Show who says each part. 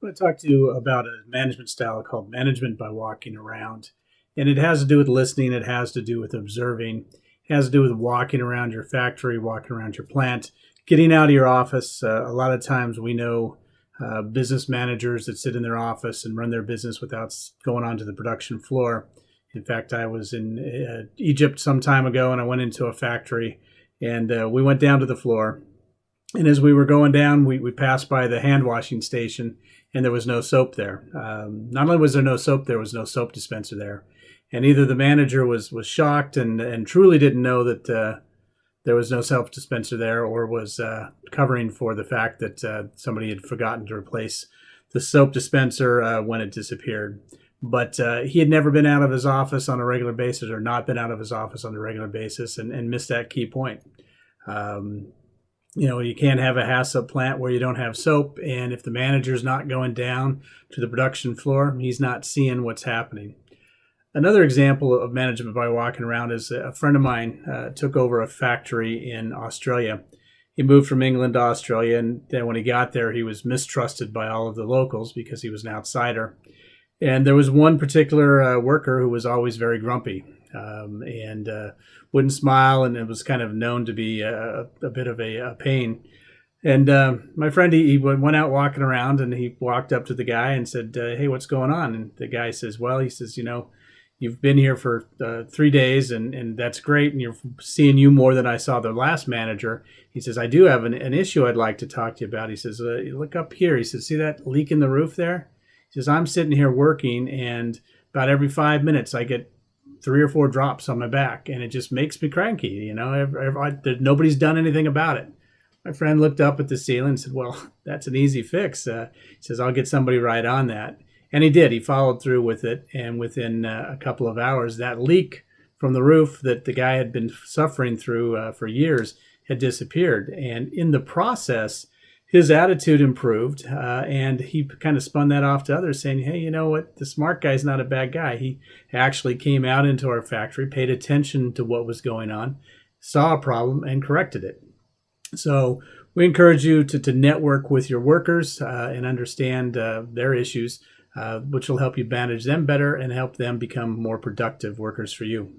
Speaker 1: I want to talk to you about a management style called management by walking around. And it has to do with listening, it has to do with observing, it has to do with walking around your factory, walking around your plant, getting out of your office. A lot of times we know business managers that sit in their office and run their business without going onto the production floor. In fact, I was in Egypt some time ago and I went into a factory and we went down to the floor. And as we were going down, we passed by the hand washing station, and there was no soap there. Not only was there no soap, there was no soap dispenser there. And either the manager was shocked and truly didn't know that there was no soap dispenser there, or was covering for the fact that somebody had forgotten to replace the soap dispenser when it disappeared. But he had never been out of his office on a regular basis, or not been out of his office on a regular basis, and missed that key point. You can't have a HACCP plant where you don't have soap. And if the manager's not going down to the production floor, he's not seeing what's happening. Another example of management by walking around is a friend of mine took over a factory in Australia. He moved from England to Australia, and then when he got there, he was mistrusted by all of the locals because he was an outsider. And there was one particular worker who was always very grumpy and wouldn't smile, and it was kind of known to be a bit of a pain. And my friend, he went out walking around, and he walked up to the guy and said, "Hey, what's going on?" And the guy says, "Well," he says, "you've been here for 3 days, and that's great, and you're seeing you more than I saw the last manager." He says, "I do have an issue I'd like to talk to you about." He says, "Look up here." He says, "See that leak in the roof there?" He says, "I'm sitting here working, and about every 5 minutes I get 3 or 4 drops on my back, and it just makes me cranky. Nobody's done anything about it." My friend looked up at the ceiling and said, "Well, that's an easy fix." He says, "I'll get somebody right on that." And he did. He followed through with it, and within a couple of hours, that leak from the roof that the guy had been suffering through for years had disappeared. And in the process, his attitude improved, and he kind of spun that off to others, saying, "Hey, you know what? The smart guy's not a bad guy. He actually came out into our factory, paid attention to what was going on, saw a problem, and corrected it." So we encourage you to network with your workers and understand their issues, which will help you manage them better and help them become more productive workers for you.